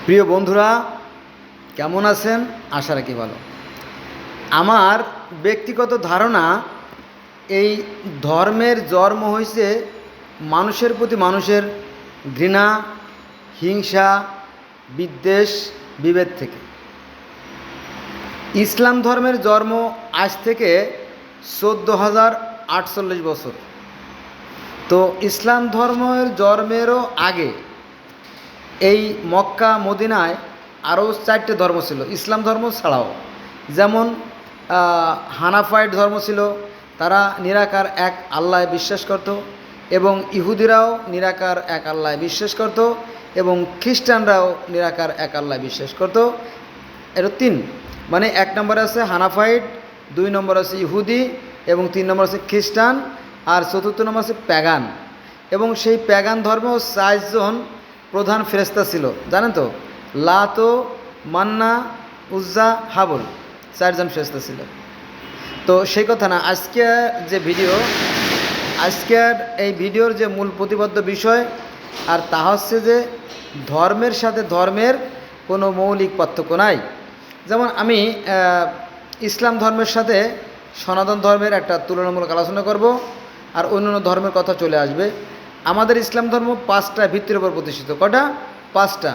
প্রিয় বন্ধুরা, কেমন আছেন? আশা রাখি ভালো। আমার ব্যক্তিগত ধারণা, এই ধর্মের জন্ম হয়েছে মানুষের প্রতি মানুষের ঘৃণা, হিংসা, বিদ্বেষ, বিভেদ থেকে। ইসলাম ধর্মের জন্ম আজ থেকে 14,048 বছর। তো ইসলাম ধর্মের জন্মেরও আগে এই মক্কা মদিনায় আরও 4টে ধর্ম ছিল ইসলাম ধর্ম ছাড়াও। যেমন হানাফাইট ধর্ম ছিল, তারা নিরাকার এক আল্লাহ বিশ্বাস করত, এবং ইহুদিরাও নিরাকার এক আল্লাহ বিশ্বাস করত, এবং খ্রিস্টানরাও নিরাকার এক আল্লাহ বিশ্বাস করত। এটা 3, মানে 1 নম্বরে আছে হানাফাইট, 2 নম্বর আছে ইহুদি, এবং 3 নম্বর আছে খ্রিস্টান, আর 4র্থ নম্বর আছে প্যাগান। এবং সেই প্যাগান ধর্ম 4 জন প্রধান ফেরেশতা ছিল, জানেন তো? লাত, মান্না, উজ্জা, হাবল, 4 জন ফেরেশতা ছিল। তো সেই কথা না, আজকের এই ভিডিওর যে মূল প্রতিপাদ্য বিষয়, আর তা হচ্ছে যে ধর্মের সাথে ধর্মের কোনো মৌলিক পার্থক্য নাই। যেমন আমি ইসলাম ধর্মের সাথে সনাতন ধর্মের একটা তুলনামূলক আলোচনা করব, আর অন্যান্য ধর্মের কথা চলে আসবে। আমাদের ইসলাম ধর্ম 5টা ভিত্তির উপর প্রতিষ্ঠিত। কটা? 5টা।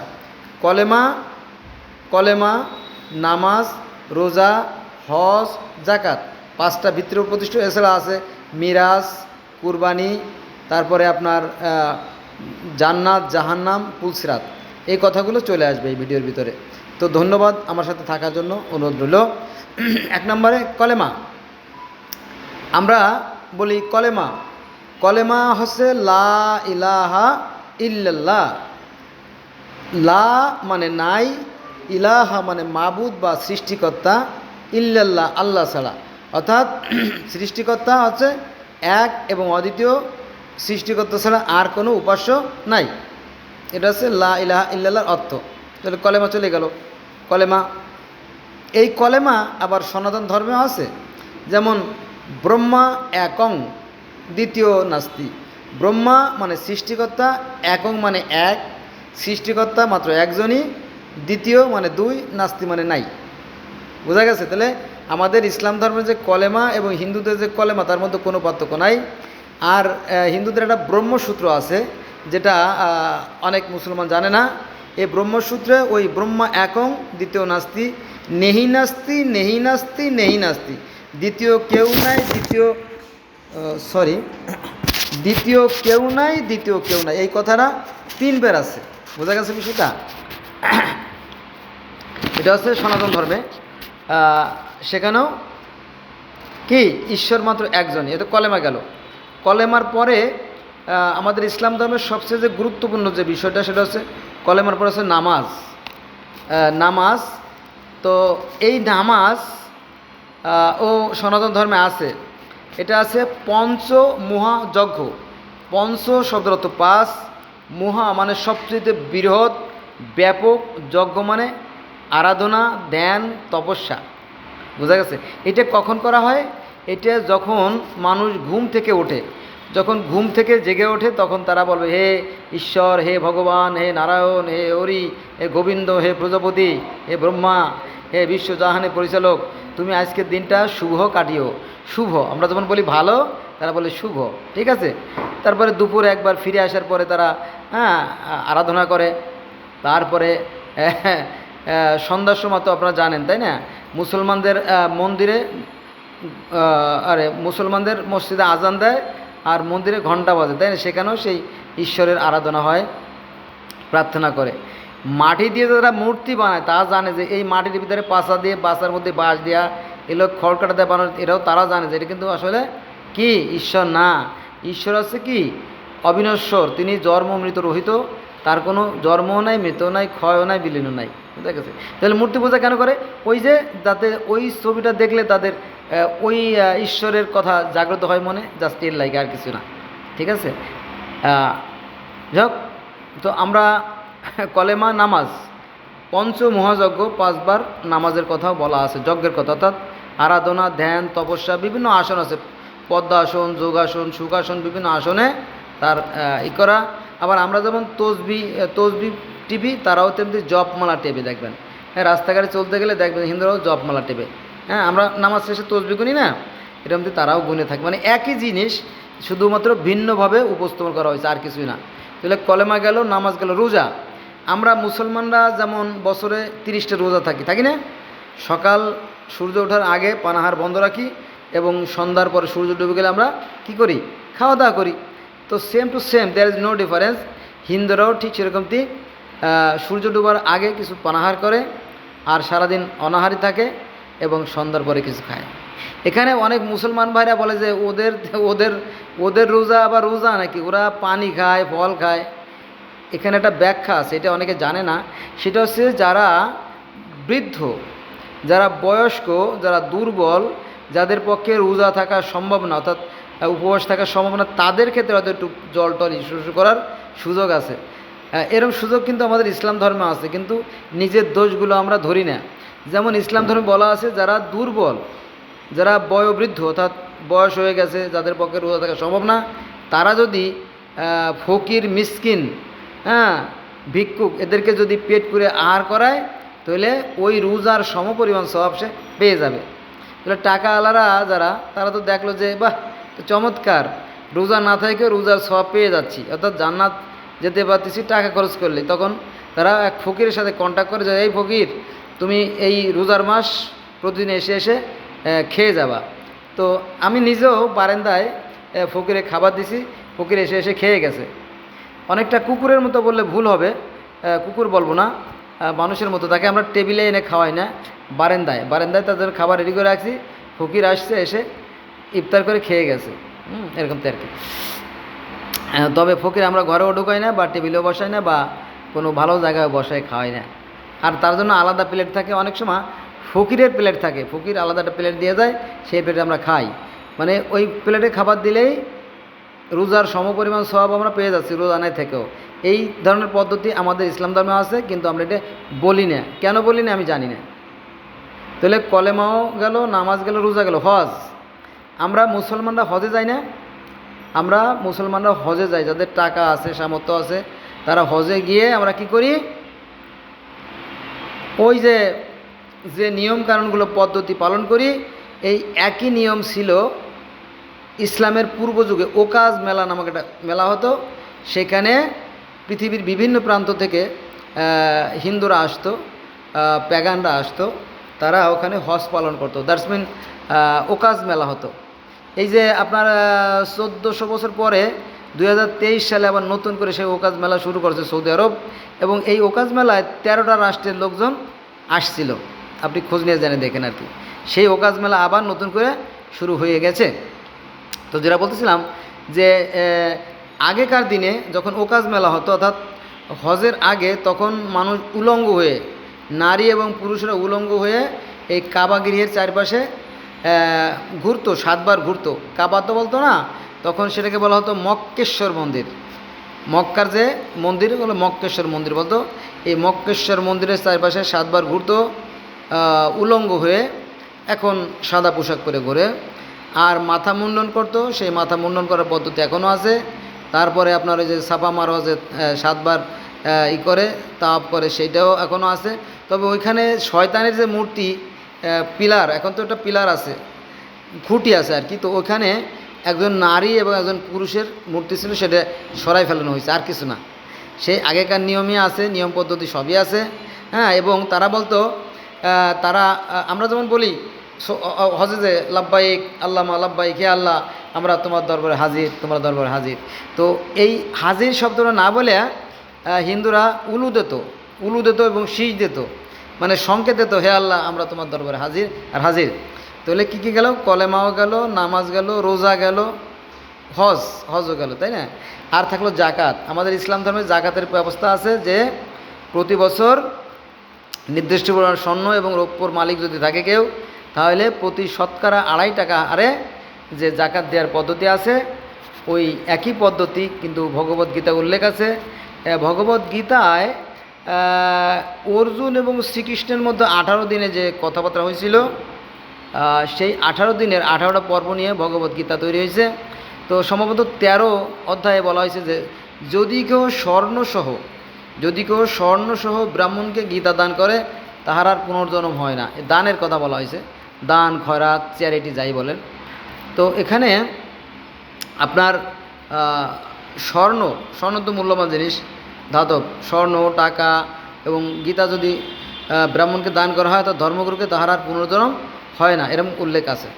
কলেমা, নামাজ, রোজা, হজ, জাকাত, 5টা ভিত্তির উপর প্রতিষ্ঠিত। এছাড়া আছে মিরাজ, কুরবানি, তারপরে আপনার জান্নাত, জাহান্নাম, পুলসিরাত। এই কথাগুলো চলে আসবে এই ভিডিওর ভিতরে। তো ধন্যবাদ আমার সাথে থাকার জন্য, অনুরোধ রইল। 1 নম্বরে কলেমা। আমরা বলি কলেমা হচ্ছে লা ইলাহা ইল্লাল্লাহ। লা মানে নাই, ইলাহা মানে মাবুদ বা সৃষ্টিকর্তা, ইল্লাল্লাহ আল্লাহ ছাড়া। অর্থাৎ সৃষ্টিকর্তা হচ্ছে এক এবং অদ্বিতীয়, সৃষ্টিকর্তা ছাড়া আর কোনো উপাস্য নাই। এটা হচ্ছে লা ইলাহা ইল্লাল্লাহর অর্থ। তাহলে কলেমা চলে গেল। এই কলেমা আবার সনাতন ধর্মেও আছে। যেমন ব্রহ্মা একং, দ্বিতীয় নাস্তি। ব্রহ্মা মানে সৃষ্টিকর্তা, একং মানে এক, সৃষ্টিকর্তা মাত্র একজনই, দ্বিতীয় মানে 2, নাস্তি মানে নাই। বোঝা গেছে? তাহলে আমাদের ইসলাম ধর্মের যে কলেমা এবং হিন্দুদের যে কলেমা, তার মধ্যে কোনো পার্থক্য নাই। আর হিন্দুদের একটা ব্রহ্মসূত্র আছে, যেটা অনেক মুসলমান জানে না। এই ব্রহ্মসূত্রে ওই ব্রহ্মা একং, দ্বিতীয় নাস্তি, নেহি নাস্তি, নেহি নাস্তি, নেহি নাস্তি, দ্বিতীয় কেউ নাই, দ্বিতীয় কেউ নাই, দ্বিতীয় কেউ নাই, এই কথাটা 3 বার আছে। বোঝা গেছে বিষয়টা? এটা হচ্ছে সনাতন ধর্মে। সেখানেও কি ঈশ্বর মাত্র একজনই। এটা কলেমা গেল। কলেমার পরে আমাদের ইসলাম ধর্মের সবচেয়ে যে গুরুত্বপূর্ণ যে বিষয়টা, সেটা হচ্ছে কলেমার পরে হচ্ছে নামাজ। তো এই নামাজ ও সনাতন ধর্মে আছে। এটা আছে পঞ্চমহাযজ্ঞ। পঞ্চ শব্দের অর্থ 5, মহা মানে সবচেয়ে বৃহৎ, ব্যাপক, যজ্ঞ মানে আরাধনা, ধ্যান, তপস্যা। বোঝা গেছে? এটা কখন করা হয়? এটা যখন মানুষ ঘুম থেকে ওঠে, যখন ঘুম থেকে জেগে ওঠে, তখন তারা বলবে, হে ঈশ্বর, হে ভগবান, হে নারায়ণ, হে হরি, হে গোবিন্দ, হে প্রজাপতি, হে ব্রহ্মা, হে বিশ্বজাহানের পরিচালক, তুমি আজকের দিনটা শুভ কাটিও। শুভ আমরা যেমন বলি ভালো, তারা বলে শুভ। ঠিক আছে? তারপরে দুপুরে একবার ফিরে আসার পরে তারা আরাধনা করে। তারপরে সন্ধ্যার সময় তো আপনারা জানেন, তাই না? মুসলমানদের মুসলমানদের মসজিদে আজান দেয়, আর মন্দিরে ঘণ্টা বাজে, তাই না? সেখানেও সেই ঈশ্বরের আরাধনা হয়, প্রার্থনা করে। মাটি দিয়ে যারা মূর্তি বানায়, তারা জানে যে এই মাটির ভিতরে পাশা দিয়ে, বাসার মধ্যে বাঁশ দেওয়া, এগুলো খড়কাটা দিয়ে বানানো, এটাও তারা জানে যে এটা কিন্তু আসলে কি ঈশ্বর না। ঈশ্বর আছে কি অবিনশ্বর, তিনি জন্ম মৃত রহিত, তার কোনো জন্মও নাই, মৃত নাই, ক্ষয়ও নাই, বিলীনও নাই। বুঝা গেছে? তাহলে মূর্তি পূজা কেন করে? ওই যে যাতে ওই ছবিটা দেখলে তাদের ওই ঈশ্বরের কথা জাগ্রত হয় মনে, জাস্ট এর লাগে, আর কিছু না। ঠিক আছে? যাক, তো আমরা কলেমা, নামাজ, পঞ্চমহাযজ্ঞ 5 বার নামাজের কথাও বলা আছে, যজ্ঞের কথা। অর্থাৎ আরাধনা, ধ্যান, তপস্যা, বিভিন্ন আসন আছে, পদ্মাসন, যোগাসন, সুখাসন, বিভিন্ন আসনে তার করা। আবার আমরা যেমন তসবি টিপি, তারাও তেমনি জপমালা টেপে দেখবেন। হ্যাঁ, রাস্তাঘাটে চলতে গেলে দেখবেন হিন্দুরাও জপমালা টেপে। হ্যাঁ, আমরা নামাজ শেষে তসবিহ গুনি না, এরকম তারাও গুনে থাকে। মানে একই জিনিস, শুধুমাত্র ভিন্নভাবে উপস্থাপন করা হয়েছে, আর কিছুই না। তাহলে কলেমা গেল, নামাজ গেল, রোজা। আমরা মুসলমানরা যেমন বছরে 30টা রোজা থাকি না? সকাল সূর্য ওঠার আগে পানাহার বন্ধ রাখি এবং সন্ধ্যার পরে সূর্য ডুবে গেলে আমরা কি করি? খাওয়া দাওয়া করি। তো same to same, there is no difference. হিন্দুরাও ঠিক সেরকমটি সূর্য ডুবার আগে কিছু পানাহার করে আর সারাদিন অনাহারি থাকে এবং সন্ধ্যার পরে কিছু খায়। এখানে অনেক মুসলমান ভাইরা বলে যে ওদের ওদের ওদের রোজা আবার রোজা নাকি, ওরা পানি খায়, ফল খায়। এখানে একটা ব্যাখ্যা আছে, এটা অনেকে জানে না। সেটা হচ্ছে যারা বৃদ্ধ, যারা বয়স্ক, যারা দুর্বল, যাদের পক্ষে রোজা থাকা সম্ভব না, অর্থাৎ উপবাস থাকা সম্ভব না, তাদের ক্ষেত্রে হয়তো একটু জল টল ইস্যু করার সুযোগ আছে। এরকম সুযোগ কিন্তু আমাদের ইসলাম ধর্মে আছে, কিন্তু নিজের দোষগুলো আমরা ধরি না। যেমন ইসলাম ধর্মে বলা আছে যারা দুর্বল, যারা বয়োবৃদ্ধ, অর্থাৎ বয়স হয়ে গেছে, যাদের পক্ষে রোজা থাকা সম্ভব না, তারা যদি ফকির, মিসকিন, হ্যাঁ, ভিক্ষুক, এদেরকে যদি পেট পুরে আহার করায়, তাহলে ওই রোজার সমপরিমাণ সওয়াব সে পেয়ে যাবে। তাহলে টাকা আলারা যারা, তারা তো দেখলো যে বাহ, চমৎকার, রোজা না থেকে রোজার সওয়াব পেয়ে যাচ্ছি, অর্থাৎ জান্নাত যেতে পারতেছি টাকা খরচ করলে। তখন তারা এক ফকিরের সাথে কন্ট্যাক্ট করে যে এই ফকির, তুমি এই রোজার মাস প্রতিদিন এসে এসে খেয়ে যাবা। তো আমি নিজেও বারান্দায় ফকিরে খাবার দিছি, ফকির এসে এসে খেয়ে গেছে। অনেকটা কুকুরের মতো বললে ভুল হবে, কুকুর বলবো না, মানুষের মতো। তাকে আমরা টেবিলে এনে খাওয়াই না, বারান্দায় তাদের খাবার রেডি করে রাখছি, ফকির আসছে, এসে ইফতার করে খেয়ে গেছে। এরকম তো আর কি। তবে ফকির আমরা ঘরেও ঢুকাই না, বা টেবিলেও বসাই না, বা কোনো ভালো জায়গায় বসায় খাওয়াই না। আর তার জন্য আলাদা প্লেট থাকে, অনেক সময় ফকিরের প্লেট থাকে, ফকির আলাদা একটা প্লেট দিয়ে যায়, সেই প্লেটে আমরা খাই। মানে ওই প্লেটে খাবার দিলেই রোজার সমপরিমাণ সওয়াব আমরা পেয়ে যাচ্ছি রোজা নাই থেকেও। এই ধরনের পদ্ধতি আমাদের ইসলাম ধর্মে আছে, কিন্তু আমরা এটা বলি না। কেন বলি না আমি জানি না। তাহলে কলেমাও গেল, নামাজ গেল, রোজা গেল। হজ, আমরা মুসলমানরা হজে যাই না? আমরা মুসলমানরা হজে যাই, যাদের টাকা আছে, সামর্থ্য আছে, তারা হজে গিয়ে আমরা কি করি? ওই যে যে নিয়ম কানুনগুলো, পদ্ধতি পালন করি, এই একই নিয়ম ছিল ইসলামের পূর্ব যুগে। ওকাজ মেলা নামক একটা মেলা হতো, সেখানে পৃথিবীর বিভিন্ন প্রান্ত থেকে হিন্দুরা আসতো, প্যাগানরা আসতো, তারা ওখানে হজ পালন করতো। দ্যাটস মিন ওকাজ মেলা হতো। এই যে আপনার 1400 বছর পরে 2023 সালে আবার নতুন করে সেই ওকাজ মেলা শুরু করেছে সৌদি আরব, এবং এই ওকাজ মেলায় 13টা রাষ্ট্রের লোকজন আসছিল। আপনি খোঁজ নিয়ে জেনে দেখেন আর কি। সেই ওকাজ মেলা আবার নতুন করে শুরু হয়ে গেছে। তো যেটা বলতেছিলাম যে আগেকার দিনে যখন ওকাজ মেলা হতো, অর্থাৎ হজের আগে, তখন মানুষ উলঙ্গ হয়ে, নারী এবং পুরুষরা উলঙ্গ হয়ে এই কাবা গৃহের চারপাশে ঘুরতো, 7 বার ঘুরতো। কাবা তো বলতো না, তখন সেটাকে বলা হতো মক্কেশ্বর মন্দির। মক্কার যে মন্দির, ওগুলো মক্কেশ্বর মন্দির বলতো। এই মক্কেশ্বর মন্দিরের চারপাশে 7 বার ঘুরতো উলঙ্গ হয়ে, এখন সাদা পোশাক পরে ঘুরে। আর মাথা মুন্ডন করতো, সেই মাথা মুন্ডন করার পদ্ধতি এখনও আছে। তারপরে আপনার ওই যে সাফা মারওয়া যে 7 বার করে তাওয়াফ করে, সেইটাও এখনও আছে। তবে ওইখানে শয়তানের যে মূর্তি, পিলার, এখন তো একটা পিলার আছে, খুঁটি আছে আর কি। তো ওইখানে একজন নারী এবং একজন পুরুষের মূর্তি ছিল, সেটা সরাই ফেলানো হয়েছে, আর কিছু না। সেই আগেকার নিয়মই আছে, নিয়ম পদ্ধতি সবই আছে। হ্যাঁ, এবং তারা বলতো, তারা, আমরা যেমন বলি হজে যে লাব্বাইক আল্লামা লাব্বাইক, হে আল্লাহ, আমরা তোমার দরবারে হাজির, তোমার দরবারে হাজির। তো এই হাজির শব্দটা না বলে হিন্দুরা উলু দিত এবং শীষ দিত, মানে সংকেত দিত, হে আল্লাহ, আমরা তোমার দরবারে হাজির আর হাজির। তাহলে কী কী গেল? কলেমাও গেল, নামাজ গেল, রোজা গেল, হজও গেল, তাই না? আর থাকলো জাকাত। আমাদের ইসলাম ধর্মে জাকাতের ব্যবস্থা আছে যে প্রতি বছর নির্দিষ্ট পরিমাণ স্বর্ণ এবং রৌপ্যর মালিক যদি থাকে কেউ, তাহলে প্রতি শতকরা 2.5 টাকা হারে যে জাকাত দেওয়ার পদ্ধতি আছে, ওই একই পদ্ধতি কিন্তু ভগবদ্গীতা উল্লেখ আছে। ভগবদ্গীতায় অর্জুন এবং শ্রীকৃষ্ণের মধ্যে 18 দিনে যে কথাবার্তা হয়েছিল, সেই 18 দিনের 18টা পর্ব নিয়ে ভগবদ্গীতা তৈরি হয়েছে। তো সম্ভবত 13 অধ্যায়ে বলা হয়েছে যে যদি কেউ স্বর্ণসহ যদি কেউ স্বর্ণসহ ব্রাহ্মণকে গীতা দান করে তাহার আর পুনর্জন্ম হয় না। দানের কথা বলা হয়েছে, দান, খয়রাত, চ্যারিটি যাই বলেন। তো এখানে আপনার স্বর্ণ তো মূল্যবান জিনিস, ধাতব, স্বর্ণ, টাকা এবং গীতা যদি ব্রাহ্মণকে দান করা হয় তো ধর্মগুরুকে তাহার আর পুনর্জন্ম হয় না, এরকম উল্লেখ আছে।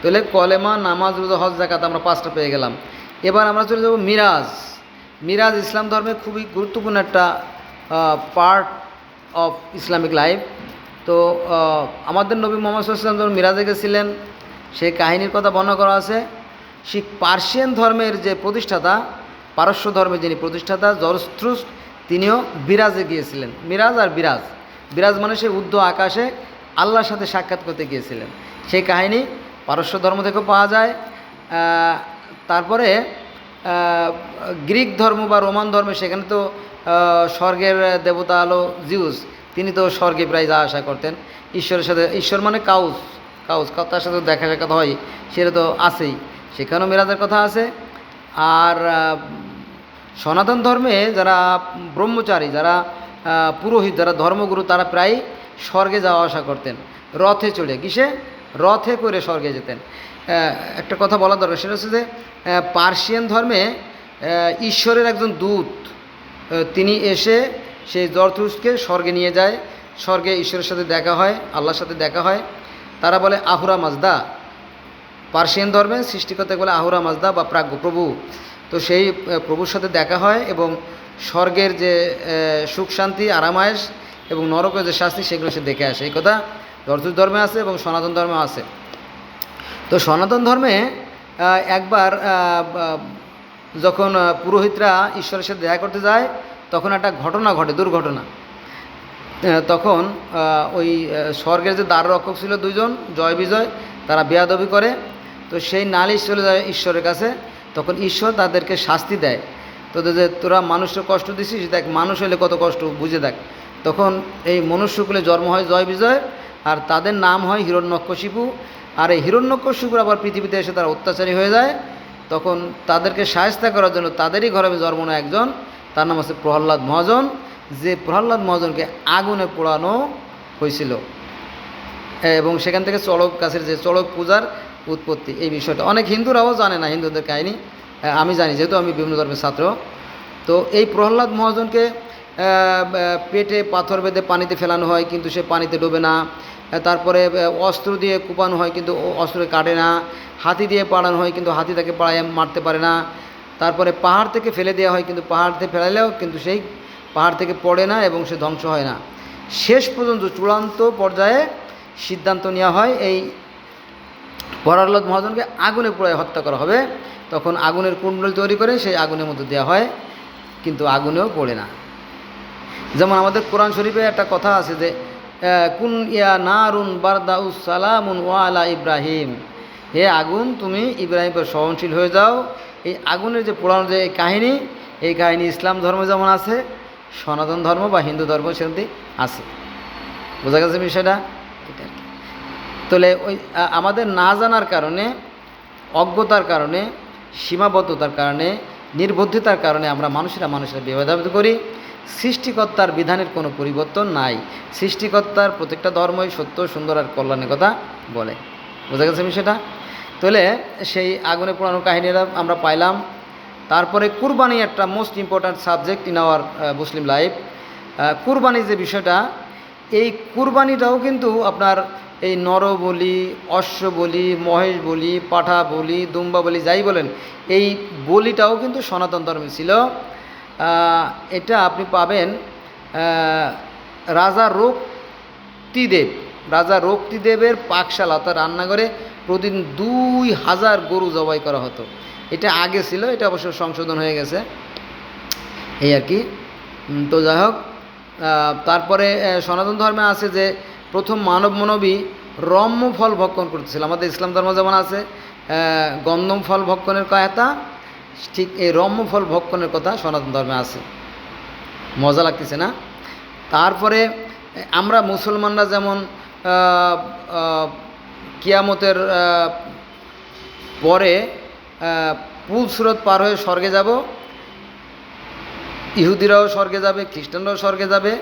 তাহলে কলেমা, নামাজ, রোজা, হজ, যাকাত আমরা 5টা পেয়ে গেলাম। এবার আমরা চলে যাব মিরাজ। মিরাজ ইসলাম ধর্মে খুবই গুরুত্বপূর্ণ একটা পার্ট অফ ইসলামিক লাইফ। তো আমাদের নবী মুহাম্মদ সাল্লাল্লাহু আলাইহি ওয়াসাল্লাম যখন মিরাজে গেছিলেন সেই কাহিনীর কথা বর্ণনা করা আছে। শিখ পার্সিয়ান ধর্মের যে প্রতিষ্ঠাতা, পারস্য ধর্মের যিনি প্রতিষ্ঠাতা জরস্ট্রুস, তিনিও বিরাজে গিয়েছিলেন। মিরাজ আর বিরাজ, বিরাজ মানে সে ঊর্ধ্ব আকাশে আল্লাহর সাথে সাক্ষাৎ করতে গিয়েছিলেন। সেই কাহিনী পারস্য ধর্ম থেকেও পাওয়া যায়। তারপরে গ্রিক ধর্ম বা রোমান ধর্মে সেখানে তো স্বর্গের দেবতা হলো জিউস, তিনি তো স্বর্গে প্রায় যাওয়া আসা করতেন ঈশ্বরের সাথে। ঈশ্বর মানে কাউস, তার সাথে দেখা সাক্ষাৎ হয়, সেটা তো আছেই, সেখানেও মিরাজের কথা আছে। আর সনাতন ধর্মে যারা ব্রহ্মচারী, যারা পুরোহিত, যারা ধর্মগুরু, তারা প্রায় স্বর্গে যাওয়া আসা করতেন রথে চড়ে। কিসে? রথে করে স্বর্গে যেতেন। একটা কথা বলা দরকার, সেটা হচ্ছে যে পার্সিয়ান ধর্মে ঈশ্বরের একজন দূত তিনি এসে সেই জরথুস্ট্রুসকে স্বর্গে নিয়ে যায়। স্বর্গে ঈশ্বরের সাথে দেখা হয়, আল্লাহর সাথে দেখা হয়। তারা বলে আহুরা মাজদা। পার্সিয়ান ধর্মে সৃষ্টিকর্তাকে বলে আহুরা মাজদা বা প্রাজ্ঞ প্রভু। তো সেই প্রভুর সাথে দেখা হয় এবং স্বর্গের যে সুখ শান্তি, আরামায়েশ এবং নরকের যে শাস্তি, সেগুলো সে দেখে আসে। এই কথা জরথুস্ট ধর্মে আছে এবং সনাতন ধর্মে আছে। তো সনাতন ধর্মে একবার যখন পুরোহিতরা ঈশ্বরের সাথে দেখা করতে যায় তখন একটা ঘটনা ঘটে, দুর্ঘটনা। তখন ওই স্বর্গের যে দ্বাররক্ষক ছিল 2জন, জয় বিজয়, তারা বেয়াদবি করে। তো সেই নালিশ চলে যায় ঈশ্বরের কাছে। তখন ঈশ্বর তাদেরকে শাস্তি দেয়। তো যে তোরা মানুষের কষ্ট দিছিস, দেখ মানুষ হলে কত কষ্ট, বুঝে দেখ। তখন এই মনুষ্যকুলে জন্ম হয় জয় বিজয়, আর তাদের নাম হয় হিরণ্যকশিপু। আর এই হিরণ্যকশিপুর আবার পৃথিবীতে এসে তারা অত্যাচারী হয়ে যায়। তখন তাদেরকে সাহায্য করার জন্য তাদেরই ঘরে জন্ম নেয় একজন, তার নাম হচ্ছে প্রহ্লাদ মহাজন। যে প্রহ্লাদ মহাজনকে আগুনে পোড়ানো হয়েছিল এবং সেখান থেকে চড়ক গাছের যে চড়ক পূজার উৎপত্তি, এই বিষয়টা অনেক হিন্দুরাও জানে না, হিন্দুদের কাহিনী আমি জানি যেহেতু আমি বিভিন্ন ধর্মের ছাত্র। তো এই প্রহ্লাদ মহাজনকে পেটে পাথর বেঁধে পানিতে ফেলানো হয়, কিন্তু সে পানিতে ডোবে না। তারপরে অস্ত্র দিয়ে কুপানো হয়, কিন্তু অস্ত্র কাটে না। হাতি দিয়ে পাড়ানো হয়, কিন্তু হাতি তাকে পাড়ায় মারতে পারে না। তারপরে পাহাড় থেকে ফেলে দেওয়া হয়, কিন্তু পাহাড় থেকে ফেলালেও কিন্তু সেই পাহাড় থেকে পড়ে না এবং সে ধ্বংস হয় না। শেষ পর্যন্ত চূড়ান্ত পর্যায়ে সিদ্ধান্ত নেওয়া হয় এই প্রহ্লাদ মহাজনকে আগুনে পোড়ায় হত্যা করা হবে। তখন আগুনের কুণ্ডল তৈরি করে সেই আগুনের মধ্যে দেওয়া হয়, কিন্তু আগুনেও পড়ে না। যেমন আমাদের কোরআন শরীফে একটা কথা আছে যে কুন ইয়া নারুন বারদাউস সালামুন ওয়া আলা ইব্রাহিম, হে আগুন তুমি ইব্রাহিম পর সহনশীল হয়ে যাও। এই আগুনের যে পোড়ানোর যে কাহিনী, এই কাহিনী ইসলাম ধর্ম যেমন আছে, সনাতন ধর্ম বা হিন্দু ধর্ম সেমনি আছে। বোঝা গেছে বিষয়টা? এটা আর কি। তাহলে ওই আমাদের না জানার কারণে, অজ্ঞতার কারণে, সীমাবদ্ধতার কারণে, নির্বুদ্ধিতার কারণে আমরা মানুষেরা ভেদাভেদ করি। সৃষ্টিকর্তার বিধানের কোনো পরিবর্তন নাই। সৃষ্টিকর্তার প্রত্যেকটা ধর্মই সত্য, সুন্দর আর কল্যাণের কথা বলে। বোঝা গেছে বিষয়টা? তাহলে সেই আগুনে পোড়ানোর কাহিনীরা আমরা পাইলাম। তারপরে কুরবানি একটা most important subject in our Muslim life. কুরবানি যে বিষয়টা, এই কুরবানিটাও কিন্তু আপনার এই নর বলি, অশ্ব বলি, মহেশ বলি, পাঠা বলি, দুম্বা বলি, যাই বলেন, এই বলিটাও কিন্তু সনাতন ধর্মে ছিল। এটা আপনি পাবেন রাজা রক্তিদেবের পাকশালা অর্থাৎ রান্নাঘরে প্রতিদিন 2000 গরু জবাই করা হতো। এটা আগে ছিল, এটা অবশ্য সংশোধন হয়ে গেছে, এই আর কি। তো যাই হোক, তারপরে সনাতন ধর্মে আছে যে প্রথম মানবী রম্য ফল ভক্ষণ করতেছিল। আমাদের ইসলাম ধর্ম যেমন আছে গন্ধম ফল ভক্ষণের কথা, ঠিক এই রম্য ফল ভক্ষণের কথা সনাতন ধর্মে আছে। মজা লাগতেছে না? তারপরে আমরা মুসলমানরা যেমন কিয়ামতের পরে পুল সুরত পার হয়ে স্বর্গে যাব, ইহুদিরাও স্বর্গে যাবে, খ্রিস্টানরাও স্বর্গে যাবে,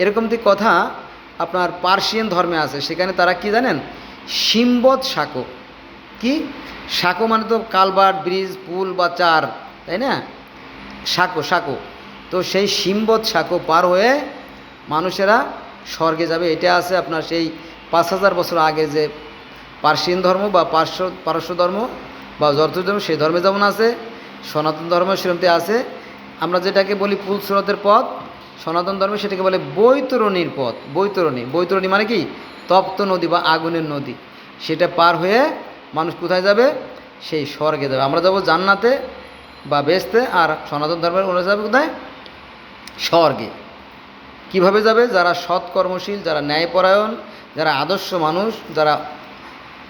এরকমটি কথা আপনার পার্সিয়ান ধর্মে আছে। সেখানে তারা কি জানেন, সিম্বত সাঁকো, কি সাঁকো মানে তো কালভার্ট, ব্রিজ, পুল বা চার, তাই না, সাঁকো সাঁকো, তো সেই সিম্বত সাঁকো পার হয়ে মানুষেরা স্বর্গে যাবে। এটা আছে আপনার সেই 5000 বছর আগে যে পার্সিয়ান ধর্ম বা পারস্য ধর্ম বা জরতুশ ধর্ম, সেই ধর্মে যেমন আছে, সনাতন ধর্ম সেরকমটি আছে। আমরা যেটাকে বলি পুল স্রোতের পথ, সনাতন ধর্মে সেটাকে বলে বৈতরণীর পথ। বৈতরণী মানে কি, তপ্ত নদী বা আগুনের নদী। সেটা পার হয়ে মানুষ কোথায় যাবে, সেই স্বর্গে যাবে। আমরা যাব জান্নাতে বা বেহেশতে, আর সনাতন ধর্মের ওরা যাবে কোথায়, স্বর্গে। কিভাবে যাবে, যারা সৎকর্মশীল, যারা ন্যায়পরায়ণ, যারা আদর্শ মানুষ, যারা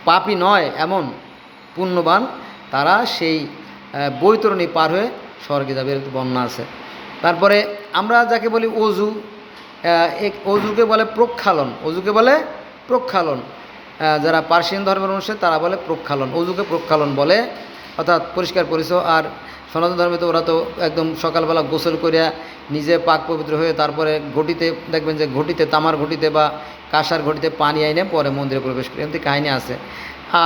পাপী নয় এমন পুণ্যবান, তারা সেই বৈতরণী পার হয়ে স্বর্গে যাবে, এর বর্ণনা আছে। তারপরে আমরা যাকে বলি অজু, অজুকে বলে প্রক্ষালন, অজুকে বলে প্রক্ষালন। যারা পার্সিয়ান ধর্মের অনুসারে তারা বলে প্রক্ষালন, অজুকে প্রক্ষালন বলে, অর্থাৎ পরিষ্কার পরিচ্ছন্ন। আর সনাতন ধর্মে তো ওরা তো একদম সকালবেলা গোসল করিয়া নিজে পাক পবিত্র হয়ে তারপরে ঘটিতে, দেখবেন যে ঘটিতে, তামার ঘটিতে বা কাঁসার ঘটিতে পানি আইনে পরে মন্দিরে প্রবেশ করে, এমনি কাহিনী আছে।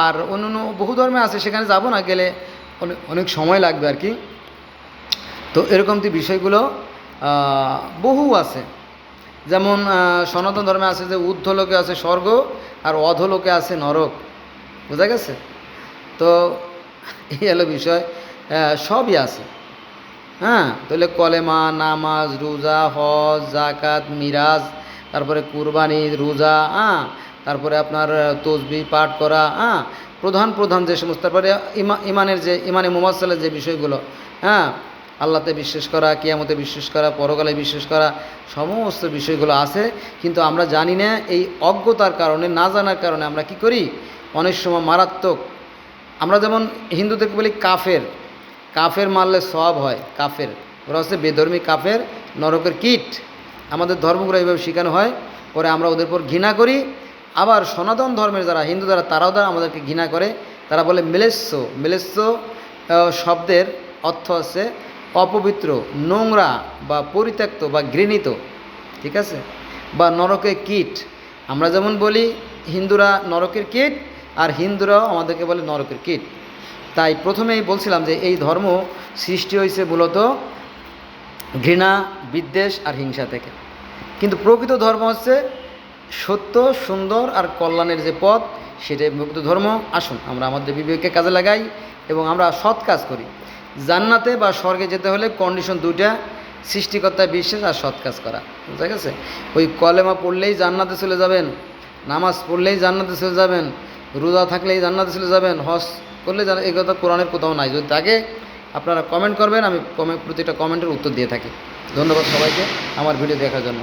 আর অন্য বহু ধর্মে আছে, সেখানে যাব না, গেলে অনেক সময় লাগবে আর কি। তো এরকমটি বিষয়গুলো বহু আছে। যেমন সনাতন ধর্মে আছে যে ঊর্ধ্বলোকে আছে স্বর্গ আর অধোলোকে আছে নরক, বোঝা গেছে? তো এই হলো বিষয়, সবই আছে। হ্যাঁ, তাহলে কলেমা, নামাজ, রোজা, হজ, জাকাত, মিরাজ, তারপরে কুরবানি, রোজা, তারপরে আপনার তসবিহ পাঠ করা, প্রধান যে সমস্ত, তারপরে ইমানের যে ইমানে মুফাসসালের যে বিষয়গুলো, আল্লাহতে বিশ্বাস করা, কিয়ামতে বিশ্বাস করা, পরকালে বিশ্বাস করা, সমস্ত বিষয়গুলো আছে। কিন্তু আমরা জানি না, এই অজ্ঞতার কারণে, না জানার কারণে আমরা কি করি, অনেক সময় মারাত্মক। আমরা যেমন হিন্দুদেরকে বলি কাফের, কাফের মারলে সওয়াব হয়, কাফের, ওরা হচ্ছে বেধর্মী কাফের, নরকের কীট। আমাদের ধর্মগুলো এইভাবে শেখানো হয়, পরে আমরা ওদের উপর ঘৃণা করি। আবার সনাতন ধর্মের যারা হিন্দু, যারা তারাও আমাদেরকে ঘৃণা করে, তারা বলে মেলেস্য। মেলেস্য শব্দের অর্থ হচ্ছে অপবিত্র, নোংরা বা পরিত্যক্ত বা ঘৃণিত, ঠিক আছে, বা নরকের কীট। আমরা যেমন বলি হিন্দুরা নরকের কীট, আর হিন্দুরাও আমাদেরকে বলে নরকের কীট। তাই প্রথমেই বলছিলাম যে এই ধর্ম সৃষ্টি হয়েছে মূলত ঘৃণা, বিদ্বেষ আর হিংসা থেকে। কিন্তু প্রকৃত ধর্ম হচ্ছে সত্য, সুন্দর আর কল্যাণের যে পথ, সেটাই প্রকৃত ধর্ম। আসুন আমরা আমাদের বিবেককে কাজে লাগাই এবং আমরা সৎ কাজ করি। জান্নাতে বা স্বর্গে যেতে হলে কন্ডিশন দুইটা, সৃষ্টিকর্তায় বিশ্বাস আর সৎ কাজ করা, বুঝা গেছে? ওই কলেমা পড়লেই জান্নাতে চলে যাবেন, নামাজ পড়লেই জান্নাতে চলে যাবেন, রোজা থাকলেই জান্নাতে চলে যাবেন, হজ করলে এই কথা কোরআনের কোথাও নাই। যদি থাকে আপনারা কমেন্ট করবেন, আমি প্রতিটা কমেন্টের উত্তর দিয়ে থাকি। ধন্যবাদ সবাইকে আমার ভিডিও দেখার জন্য।